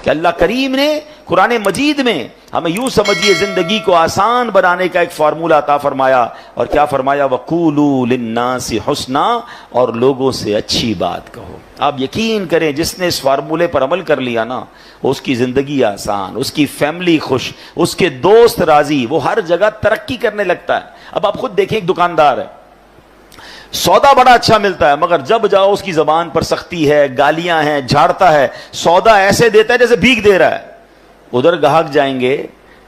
کہ اللہ کریم نے قرآن مجید میں ہمیں یوں سمجھیے زندگی کو آسان بنانے کا ایک فارمولہ عطا فرمایا. اور کیا فرمایا؟ وَقُولُوا لِلنَّاسِ حُسْنًا، اور لوگوں سے اچھی بات کہو. آپ یقین کریں جس نے اس فارمولے پر عمل کر لیا نا، اس کی زندگی آسان، اس کی فیملی خوش، اس کے دوست راضی، وہ ہر جگہ ترقی کرنے لگتا ہے. اب آپ خود دیکھیں، ایک دکاندار ہے، سودا بڑا اچھا ملتا ہے، مگر جب جاؤ اس کی زبان پر سختی ہے، گالیاں ہیں، جھاڑتا ہے، سودا ایسے دیتا ہے جیسے بھیک دے رہا ہے. ادھر گاہک جائیں گے،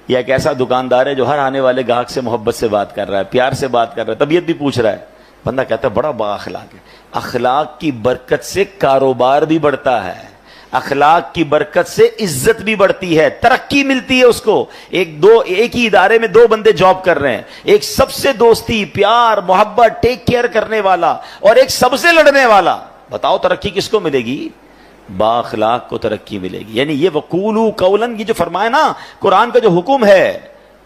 یا ایک ایسا دکاندار ہے جو ہر آنے والے گاہک سے محبت سے بات کر رہا ہے، پیار سے بات کر رہا ہے، طبیعت بھی پوچھ رہا ہے. بندہ کہتا ہے بڑا با اخلاق ہے. اخلاق کی برکت سے کاروبار بھی بڑھتا ہے، اخلاق کی برکت سے عزت بھی بڑھتی ہے، ترقی ملتی ہے اس کو. ایک ہی ادارے میں دو بندے جاب کر رہے ہیں، ایک سب سے دوستی، پیار، محبت، ٹیک کیئر کرنے والا، اور ایک سب سے لڑنے والا. بتاؤ ترقی کس کو ملے گی؟ با اخلاق کو ترقی ملے گی. یعنی یہ وقولوا قولا، یہ جو فرمایا نا قرآن کا جو حکم ہے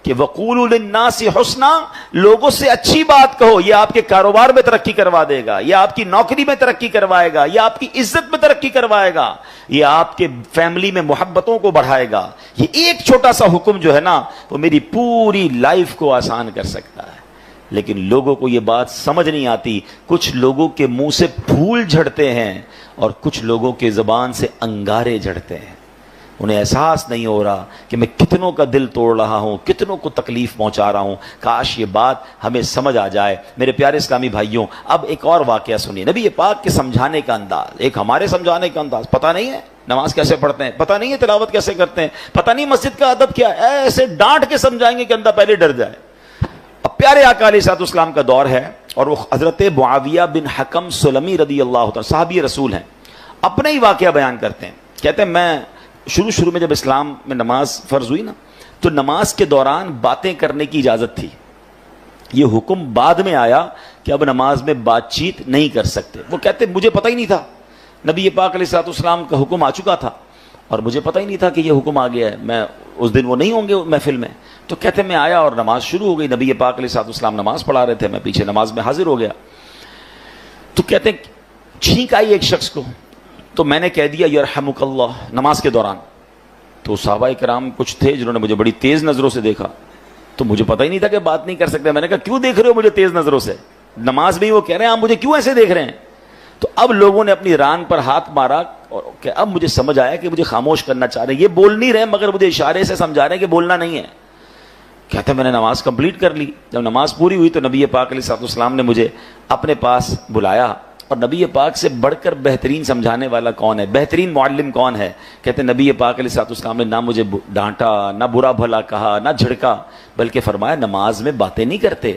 کہ وقولوا للناس حسنا، لوگوں سے اچھی بات کہو، یہ آپ کے کاروبار میں ترقی کروا دے گا، یہ آپ کی نوکری میں ترقی کروائے گا، یہ آپ کی عزت میں ترقی کروائے گا، یہ آپ کے فیملی میں محبتوں کو بڑھائے گا. یہ ایک چھوٹا سا حکم جو ہے نا، وہ میری پوری لائف کو آسان کر سکتا ہے. لیکن لوگوں کو یہ بات سمجھ نہیں آتی. کچھ لوگوں کے منہ سے پھول جھڑتے ہیں اور کچھ لوگوں کے زبان سے انگارے جھڑتے ہیں. انہیں احساس نہیں ہو رہا کہ میں کتنوں کا دل توڑ رہا ہوں، کتنوں کو تکلیف پہنچا رہا ہوں. کاش یہ بات ہمیں سمجھ آ جائے. میرے پیارے اسلامی بھائیوں، اب ایک اور واقعہ سنیے. نبی پاک کے سمجھانے کا انداز، ایک ہمارے سمجھانے کا انداز. پتہ نہیں ہے نماز کیسے پڑھتے ہیں، پتہ نہیں ہے تلاوت کیسے کرتے ہیں، پتہ نہیں مسجد کا ادب کیا ہے. ایسے ڈانٹ کے سمجھائیں گے کہ بندہ پہلے ڈر جائے. اب پیارے آقا علیہ الصلوۃ والسلام کا دور ہے، اور وہ حضرت معاویہ بن حکم سلمی رضی اللہ تعالیٰ صحابی رسول ہیں. اپنا ہی واقعہ بیان کرتے ہیں. کہتے ہیں میں شروع میں جب اسلام میں نماز فرض ہوئی نا، تو نماز کے دوران باتیں کرنے کی اجازت تھی. یہ حکم بعد میں آیا کہ اب نماز میں بات چیت نہیں کر سکتے. وہ کہتے مجھے پتہ ہی نہیں تھا، نبی پاک علیہ الصلوۃ والسلام کا حکم آ چکا تھا اور مجھے پتہ ہی نہیں تھا کہ یہ حکم آ گیا ہے. میں اس دن وہ نہیں ہوں گے محفل میں. تو کہتے میں آیا اور نماز شروع ہو گئی. نبی پاک علیہ الصلوۃ والسلام نماز پڑھا رہے تھے، میں پیچھے نماز میں حاضر ہو گیا. تو کہتے ہیں چھینک آئی ایک شخص کو، تو میں نے کہہ دیا یرحمک اللہ نماز کے دوران. تو صحابہ کرام کچھ تھے جنہوں نے مجھے بڑی تیز نظروں سے دیکھا، تو مجھے پتہ ہی نہیں تھا کہ بات نہیں کر سکتے. میں نے کہا کیوں دیکھ رہے ہو مجھے تیز نظروں سے؟ نماز میں ہی وہ کہہ رہے ہیں آپ مجھے کیوں ایسے دیکھ رہے ہیں؟ تو اب لوگوں نے اپنی ران پر ہاتھ مارا اور کہ اب مجھے سمجھ آیا کہ مجھے خاموش کرنا چاہ رہے ہیں. یہ بول نہیں رہے مگر مجھے اشارے سے سمجھا رہے ہیں کہ بولنا نہیں ہے. کہتے میں نے نماز کمپلیٹ کر لی. جب نماز پوری ہوئی تو نبی پاک علیہ الصلوۃ والسلام نے مجھے اپنے پاس بلایا. اور نبی پاک سے بڑھ کر بہترین سمجھانے والا کون ہے، بہترین معلم کون ہے؟ کہتے نبی پاک علیہ الصلوۃ والسلام نے نہ مجھے ڈانٹا، نہ برا بھلا کہا، نہ جھڑکا، بلکہ فرمایا نماز میں باتیں نہیں کرتے،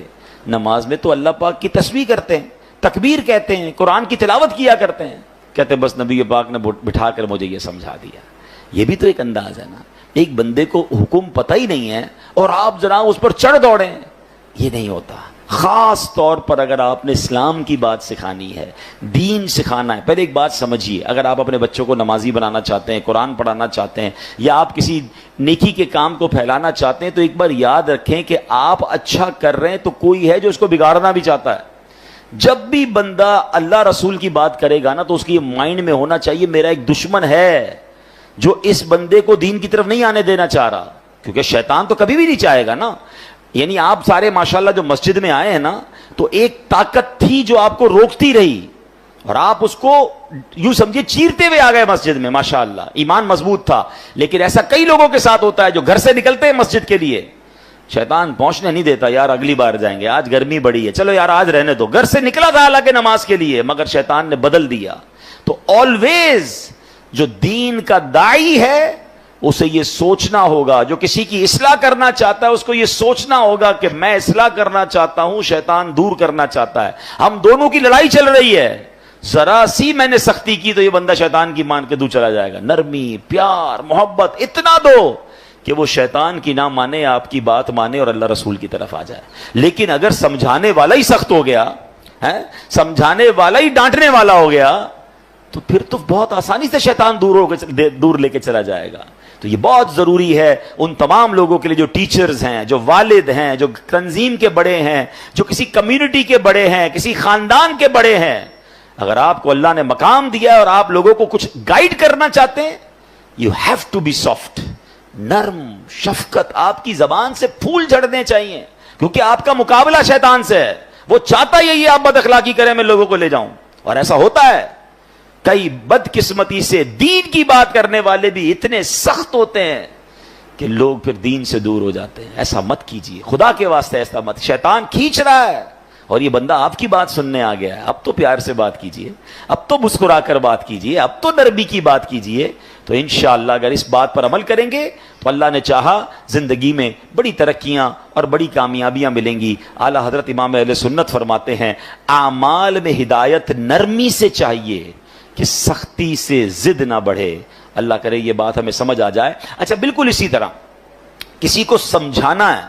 نماز میں تو اللہ پاک کی تسبیح کرتے ہیں، تکبیر کہتے ہیں، قرآن کی تلاوت کیا کرتے ہیں. کہتے بس نبی پاک نے بٹھا کر مجھے یہ سمجھا دیا. یہ بھی تو ایک انداز ہے نا. ایک بندے کو حکم پتہ ہی نہیں ہے اور آپ جناب اس پر چڑھ دوڑیں، یہ نہیں ہوتا. خاص طور پر اگر آپ نے اسلام کی بات سکھانی ہے، دین سکھانا ہے. پہلے ایک بات سمجھیے، اگر آپ اپنے بچوں کو نمازی بنانا چاہتے ہیں، قرآن پڑھانا چاہتے ہیں، یا آپ کسی نیکی کے کام کو پھیلانا چاہتے ہیں، تو ایک بار یاد رکھیں کہ آپ اچھا کر رہے ہیں تو کوئی ہے جو اس کو بگاڑنا بھی چاہتا ہے. جب بھی بندہ اللہ رسول کی بات کرے گا نا، تو اس کی مائنڈ میں ہونا چاہیے میرا ایک دشمن ہے جو اس بندے کو دین کی طرف نہیں آنے دینا چاہ رہا. کیونکہ شیطان تو کبھی بھی نہیں چاہے گا نا. یعنی آپ سارے ماشاءاللہ جو مسجد میں آئے ہیں نا، تو ایک طاقت تھی جو آپ کو روکتی رہی اور آپ اس کو یوں سمجھے چیرتے ہوئے آ گئے مسجد میں. ماشاءاللہ ایمان مضبوط تھا. لیکن ایسا کئی لوگوں کے ساتھ ہوتا ہے جو گھر سے نکلتے ہیں مسجد کے لیے، شیطان پہنچنے نہیں دیتا. یار اگلی بار جائیں گے، آج گرمی بڑی ہے، چلو یار آج رہنے دو. گھر سے نکلا تھا حالانکہ نماز کے لیے، مگر شیطان نے بدل دیا. تو آلویز جو دین کا داعی ہے اسے یہ سوچنا ہوگا، جو کسی کی اصلاح کرنا چاہتا ہے اس کو یہ سوچنا ہوگا کہ میں اصلاح کرنا چاہتا ہوں، شیطان دور کرنا چاہتا ہے. ہم دونوں کی لڑائی چل رہی ہے. ذرا سی میں نے سختی کی تو یہ بندہ شیطان کی مان کے دور چلا جائے گا. نرمی، پیار، محبت اتنا دو کہ وہ شیطان کی نہ مانے، آپ کی بات مانے اور اللہ رسول کی طرف آ جائے. لیکن اگر سمجھانے والا ہی سخت ہو گیا ہے، سمجھانے والا ہی ڈانٹنے والا ہو گیا، تو پھر تو بہت آسانی سے شیطان دور لے کے چلا جائے گا. تو یہ بہت ضروری ہے ان تمام لوگوں کے لیے جو ٹیچرز ہیں، جو والد ہیں، جو تنظیم کے بڑے ہیں، جو کسی کمیونٹی کے بڑے ہیں، کسی خاندان کے بڑے ہیں. اگر آپ کو اللہ نے مقام دیا ہے اور آپ لوگوں کو کچھ گائیڈ کرنا چاہتے ہیں you have to be soft. نرم شفقت آپ کی زبان سے پھول جھڑنے چاہیے, کیونکہ آپ کا مقابلہ شیطان سے ہے. وہ چاہتا یہی آپ بد اخلاقی کریں, میں لوگوں کو لے جاؤں, اور ایسا ہوتا ہے. کئی بدقسمتی سے دین کی بات کرنے والے بھی اتنے سخت ہوتے ہیں کہ لوگ پھر دین سے دور ہو جاتے ہیں. ایسا مت کیجیے, خدا کے واسطے ایسا مت. شیطان کھینچ رہا ہے اور یہ بندہ آپ کی بات سننے آ گیا ہے. اب تو پیار سے بات کیجیے, اب تو مسکرا کر بات کیجیے, اب تو نرمی کی بات کیجیے. تو انشاءاللہ اگر اس بات پر عمل کریں گے تو اللہ نے چاہا زندگی میں بڑی ترقیاں اور بڑی کامیابیاں ملیں گی. اعلیٰ حضرت امام اہل سنت فرماتے ہیں اعمال میں ہدایت نرمی سے چاہیے کہ سختی سے ضد نہ بڑھے. اللہ کرے یہ بات ہمیں سمجھ آ جائے. اچھا بالکل اسی طرح کسی کو سمجھانا ہے,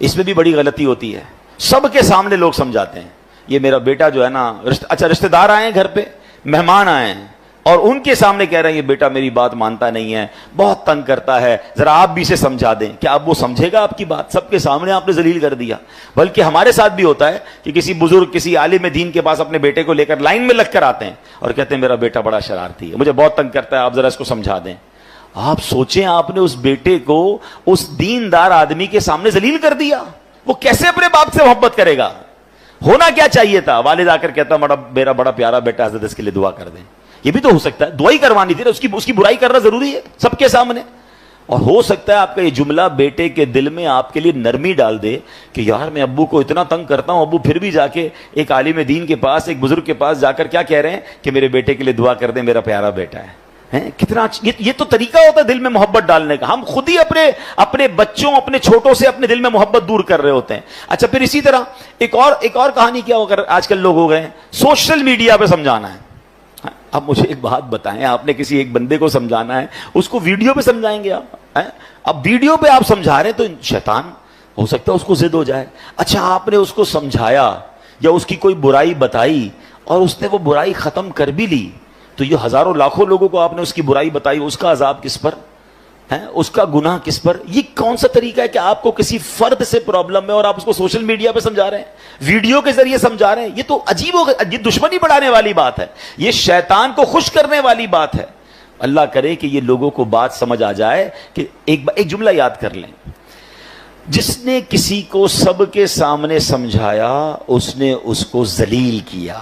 اس میں بھی بڑی غلطی ہوتی ہے. سب کے سامنے لوگ سمجھاتے ہیں, یہ میرا بیٹا جو ہے نا, اچھا رشتہ دار آئے ہیں گھر پہ, مہمان آئے ہیں, اور ان کے سامنے کہہ رہے ہیں یہ بیٹا میری بات مانتا نہیں ہے, بہت تنگ کرتا ہے, ذرا آپ بھی اسے سمجھا دیں. کیا اب وہ سمجھے گا آپ کی بات؟ سب کے سامنے آپ نے ذلیل کر دیا. بلکہ ہمارے ساتھ بھی ہوتا ہے کہ کسی بزرگ, کسی عالم دین کے پاس اپنے بیٹے کو لے کر لائن میں لگ کر آتے ہیں اور کہتے ہیں میرا بیٹا بڑا شرارتی ہے, مجھے بہت تنگ کرتا ہے, آپ ذرا اس کو سمجھا دیں. آپ سوچیں آپ نے اس بیٹے کو اس دیندار آدمی کے سامنے ذلیل کر دیا, وہ کیسے اپنے باپ سے محبت کرے گا؟ ہونا کیا چاہیے تھا, والد آ کر کہتا میرا بڑا پیارا بیٹا, حضرت اس کے لیے دعا کر دیں. یہ بھی تو ہو سکتا ہے, دعائی کروانی تھی, اس کی برائی کرنا ضروری ہے سب کے سامنے. اور ہو سکتا ہے آپ کا یہ جملہ بیٹے کے دل میں آپ کے لیے نرمی ڈال دے کہ یار میں ابو کو اتنا تنگ کرتا ہوں, ابو پھر بھی جا کے ایک عالم دین کے پاس, ایک بزرگ کے پاس جا کر کیا کہہ رہے ہیں کہ میرے بیٹے کے لیے دعا کر دیں, میرا پیارا بیٹا ہے. کتنا یہ تو طریقہ ہوتا ہے دل میں محبت ڈالنے کا. ہم خود ہی اپنے بچوں, اپنے چھوٹوں سے اپنے دل میں محبت دور کر رہے ہوتے ہیں. اچھا پھر اسی طرح ایک اور کہانی کیا ہو کر آج کل لوگ ہو گئے ہیں, سوشل میڈیا پہ سمجھانا ہے. اب مجھے ایک بات بتائیں, آپ نے کسی ایک بندے کو سمجھانا ہے, اس کو ویڈیو پہ سمجھائیں گے آپ؟ اب ویڈیو پہ آپ سمجھا رہے ہیں تو شیطان ہو سکتا ہے اس کو ضد ہو جائے. اچھا آپ نے اس کو سمجھایا یا اس کی کوئی برائی بتائی اور اس نے وہ برائی ختم کر بھی لی, تو یہ ہزاروں لاکھوں لوگوں کو آپ نے اس کی برائی بتائی, اس کا عذاب کس پر ہے, اس کا گناہ کس پر؟ یہ کون سا طریقہ ہے کہ آپ کو کسی فرد سے پرابلم ہے اور آپ اس کو سوشل میڈیا پہ سمجھا رہے ہیں, ویڈیو کے ذریعے سمجھا رہے ہیں؟ یہ تو عجیب ہو گیا, یہ دشمنی بڑھانے والی بات ہے, یہ شیطان کو خوش کرنے والی بات ہے. اللہ کرے کہ یہ لوگوں کو بات سمجھ آ جائے کہ ایک جملہ یاد کر لیں, جس نے کسی کو سب کے سامنے سمجھایا اس نے اس کو ذلیل کیا,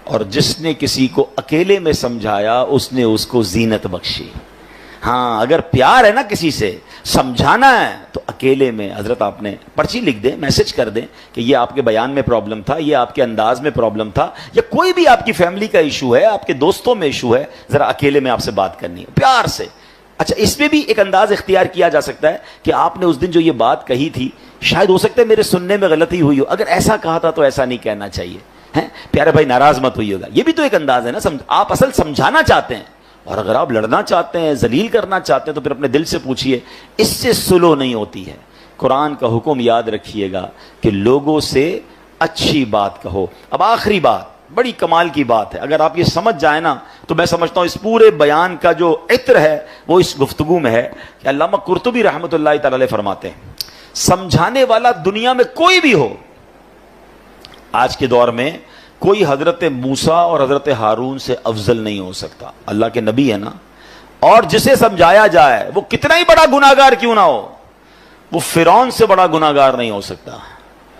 اور جس نے کسی کو اکیلے میں سمجھایا اس نے اس کو زینت بخشی. ہاں اگر پیار ہے نا کسی سے, سمجھانا ہے تو اکیلے میں, حضرت آپ نے پرچی لکھ دیں, میسج کر دیں کہ یہ آپ کے بیان میں پرابلم تھا, یہ آپ کے انداز میں پرابلم تھا, یا کوئی بھی آپ کی فیملی کا ایشو ہے, آپ کے دوستوں میں ایشو ہے, ذرا اکیلے میں آپ سے بات کرنی ہے پیار سے. اچھا اس میں بھی ایک انداز اختیار کیا جا سکتا ہے کہ آپ نے اس دن جو یہ بات کہی تھی, شاید ہو سکتا ہے میرے سننے میں غلطی ہوئی ہو, اگر ایسا کہا تھا تو ایسا نہیں کہنا چاہیے, پیارے بھائی ناراض مت ہوئی ہوگا. یہ بھی تو ایک انداز ہے نا, آپ اصل سمجھانا چاہتے ہیں, اور اگر آپ لڑنا چاہتے ہیں, ذلیل کرنا چاہتے ہیں, تو پھر اپنے دل سے پوچھئے, اس سے سلو نہیں ہوتی ہے. قرآن کا حکم یاد رکھیے گا کہ لوگوں سے اچھی بات کہو. اب آخری بات بڑی کمال کی بات ہے, اگر آپ یہ سمجھ جائیں نا تو میں سمجھتا ہوں اس پورے بیان کا جو عطر ہے وہ اس گفتگو میں ہے. کہ علامہ قرطبی رحمۃ اللہ تعالی علیہ فرماتے ہیں, سمجھانے والا دنیا میں کوئی بھی ہو, آج کے دور میں کوئی حضرت موسیٰ اور حضرت ہارون سے افضل نہیں ہو سکتا. اللہ کے نبی ہے نا, اور جسے سمجھایا جائے وہ کتنا ہی بڑا گناہگار کیوں نہ ہو, وہ فرعون سے بڑا گناہگار نہیں ہو سکتا.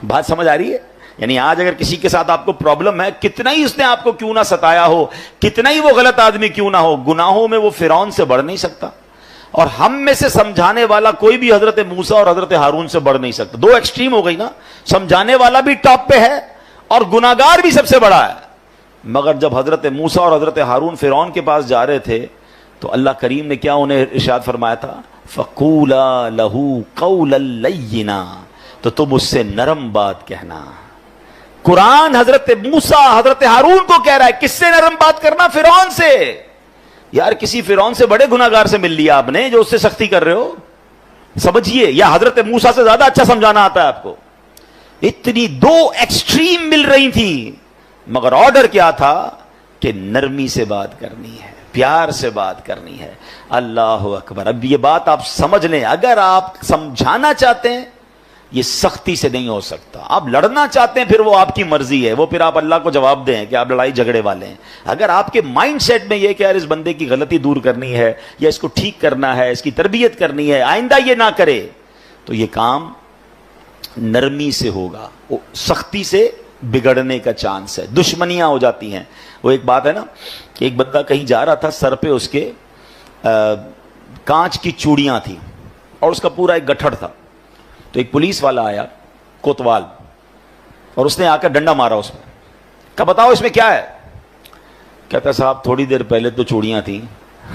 بات سمجھ آ رہی ہے؟ یعنی آج اگر کسی کے ساتھ آپ کو پرابلم ہے, کتنا ہی اس نے آپ کو کیوں نہ ستایا ہو, کتنا ہی وہ غلط آدمی کیوں نہ ہو, گناہوں میں وہ فرعون سے بڑھ نہیں سکتا. اور ہم میں سے سمجھانے والا کوئی بھی حضرت موسیٰ اور حضرت ہارون سے بڑھ نہیں سکتا. دو ایکسٹریم ہو گئی نا, سمجھانے والا بھی ٹاپ پہ ہے اور گناہگار بھی سب سے بڑا ہے. مگر جب حضرت موسیٰ اور حضرت ہارون فرعون کے پاس جا رہے تھے تو اللہ کریم نے کیا انہیں ارشاد فرمایا تھا, فَقُولَا لَهُ قَوْلًا لَيِّنًا, تو تم اس سے نرم بات کہنا. قرآن حضرت موسیٰ حضرت ہارون کو کہہ رہا ہے, کس سے نرم بات کرنا؟ فرعون سے. یار کسی فرعون سے بڑے گناہگار سے مل لیا آپ نے جو اس سے سختی کر رہے ہو, سمجھیے. یا حضرت موسیٰ سے زیادہ اچھا سمجھانا آتا ہے آپ کو. اتنی دو ایکسٹریم مل رہی تھی, مگر آرڈر کیا تھا کہ نرمی سے بات کرنی ہے, پیار سے بات کرنی ہے. اللہ اکبر. اب یہ بات آپ سمجھ لیں, اگر آپ سمجھانا چاہتے ہیں یہ سختی سے نہیں ہو سکتا. آپ لڑنا چاہتے ہیں پھر وہ آپ کی مرضی ہے, وہ پھر آپ اللہ کو جواب دیں کہ آپ لڑائی جھگڑے والے ہیں. اگر آپ کے مائنڈ سیٹ میں یہ کہ یار اس بندے کی غلطی دور کرنی ہے یا اس کو ٹھیک کرنا ہے, اس کی تربیت کرنی ہے, آئندہ یہ نہ کرے, تو یہ کام نرمی سے ہوگا. سختی سے بگڑنے کا چانس ہے, دشمنیاں ہو جاتی ہیں. وہ ایک بات ہے نا کہ ایک بندہ کہیں جا رہا تھا, سر پہ اس کے کانچ کی چوڑیاں تھیں اور اس کا پورا ایک گٹھڑ تھا. تو ایک پولیس والا آیا کوتوال, اور اس نے آ کر ڈنڈا مارا اس میں. کہا بتاؤ اس میں کیا ہے؟ کہتا صاحب تھوڑی دیر پہلے تو چوڑیاں تھیں,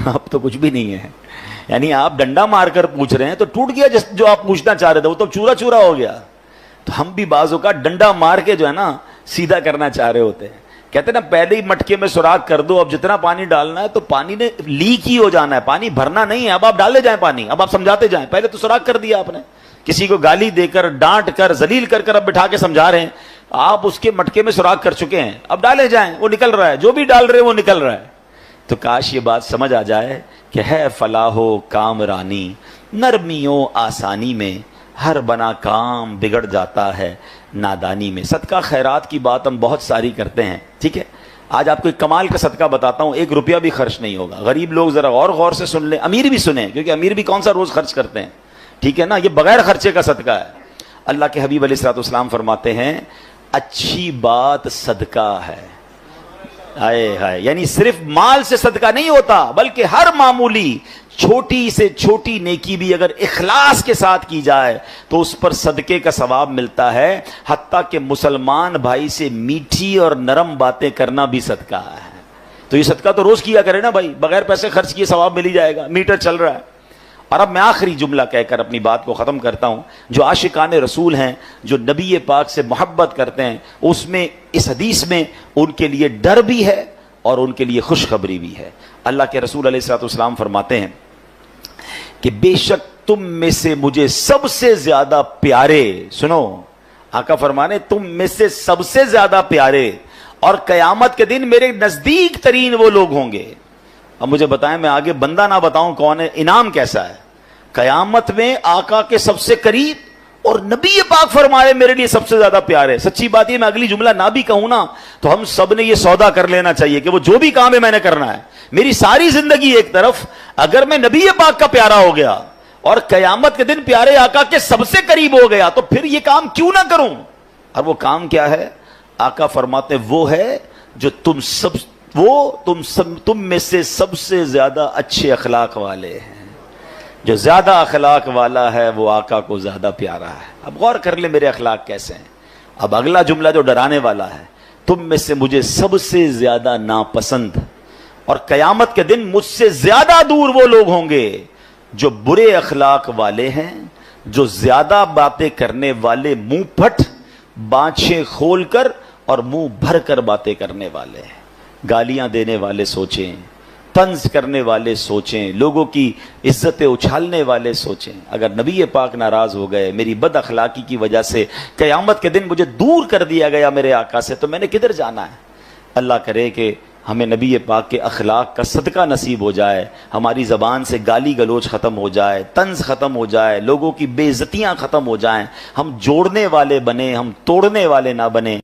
اب تو کچھ بھی نہیں ہے. یعنی آپ ڈنڈا مار کر پوچھ رہے ہیں تو ٹوٹ گیا جو آپ پوچھنا چاہ رہے تھے, وہ تو چورا چورا ہو گیا. تو ہم بھی بعضوں کا ڈنڈا مار کے جو ہے نا سیدھا کرنا چاہ رہے ہوتے ہیں. کہتے ہیں نا پہلے ہی مٹکے میں سوراخ کر دو, اب جتنا پانی ڈالنا ہے تو پانی نے لیک ہی ہو جانا ہے, پانی بھرنا نہیں ہے. اب آپ ڈالے جائیں پانی, اب آپ سمجھاتے جائیں. پہلے تو سوراخ کر دیا آپ نے, کسی کو گالی دے کر ڈانٹ کر ذلیل کر کر اب بٹھا کے سمجھا رہے ہیں. آپ اس کے مٹکے میں سوراخ کر چکے ہیں, اب ڈالے جائیں, وہ نکل رہا ہے, جو بھی ڈال رہے ہیں وہ نکل رہا ہے. تو کاش یہ بات سمجھ آ جائے کہ ہے فلاح و کامرانی, نرمیوں آسانی میں ہر بنا کام بگڑ جاتا ہے نادانی میں. صدقہ خیرات کی بات ہم بہت ساری کرتے ہیں, ٹھیک ہے. آج آپ کو ایک کمال کا صدقہ بتاتا ہوں, 1 روپیہ بھی خرچ نہیں ہوگا. غریب لوگ ذرا اور غور سے سن لیں, امیر بھی سنیں, کیونکہ امیر بھی کون سا روز خرچ کرتے ہیں, ٹھیک ہے نا. یہ بغیر خرچے کا صدقہ ہے. اللہ کے حبیب علیہ الصلوۃ والسلام فرماتے ہیں اچھی بات صدقہ ہے. ہائے ہائے, یعنی صرف مال سے صدقہ نہیں ہوتا, بلکہ ہر معمولی چھوٹی سے چھوٹی نیکی بھی اگر اخلاص کے ساتھ کی جائے تو اس پر صدقے کا ثواب ملتا ہے. حتیٰ کہ مسلمان بھائی سے میٹھی اور نرم باتیں کرنا بھی صدقہ ہے. تو یہ صدقہ تو روز کیا کرے نا بھائی, بغیر پیسے خرچ کیے ثواب مل ہی جائے گا, میٹر چل رہا ہے. اور اب میں آخری جملہ کہہ کر اپنی بات کو ختم کرتا ہوں. جو عاشقان رسول ہیں, جو نبی پاک سے محبت کرتے ہیں, اس میں اس حدیث میں ان کے لیے ڈر بھی ہے اور ان کے لیے خوشخبری بھی ہے. اللہ کے رسول علیہ الصلوۃ والسلام فرماتے ہیں کہ بے شک تم میں سے مجھے سب سے زیادہ پیارے, سنو آقا فرمانے تم میں سے سب سے زیادہ پیارے اور قیامت کے دن میرے نزدیک ترین وہ لوگ ہوں گے. اب مجھے بتائیں, میں آگے بندہ نہ بتاؤں کون ہے, انعام کیسا ہے. قیامت میں آقا کے سب سے قریب اور نبی پاک فرمائے میرے لیے سب سے زیادہ پیارے. سچی بات یہ, میں اگلی جملہ نہ بھی کہوں نا تو ہم سب نے یہ سودا کر لینا چاہیے کہ وہ جو بھی کام ہے میں نے کرنا ہے. میری ساری زندگی ایک طرف, اگر میں نبی پاک کا پیارا ہو گیا اور قیامت کے دن پیارے آقا کے سب سے قریب ہو گیا تو پھر یہ کام کیوں نہ کروں. اور وہ کام کیا ہے؟ آقا فرماتے وہ ہے جو تم میں سے سب سے زیادہ اچھے اخلاق والے ہیں. جو زیادہ اخلاق والا ہے وہ آقا کو زیادہ پیارا ہے. اب غور کر لیں میرے اخلاق کیسے ہیں. اب اگلا جملہ جو ڈرانے والا ہے, تم میں سے مجھے سب سے زیادہ ناپسند اور قیامت کے دن مجھ سے زیادہ دور وہ لوگ ہوں گے جو برے اخلاق والے ہیں, جو زیادہ باتیں کرنے والے, منہ پھٹ, بانچیں کھول کر اور منہ بھر کر باتیں کرنے والے ہیں. گالیاں دینے والے سوچیں, طنز کرنے والے سوچیں, لوگوں کی عزتیں اچھالنے والے سوچیں. اگر نبی پاک ناراض ہو گئے, میری بد اخلاقی کی وجہ سے قیامت کے دن مجھے دور کر دیا گیا میرے آقا سے, تو میں نے کدھر جانا ہے. اللہ کرے کہ ہمیں نبی پاک کے اخلاق کا صدقہ نصیب ہو جائے, ہماری زبان سے گالی گلوچ ختم ہو جائے, طنز ختم ہو جائے, لوگوں کی بے عزتیاں ختم ہو جائیں, ہم جوڑنے والے بنیں, ہم توڑنے والے نہ بنیں.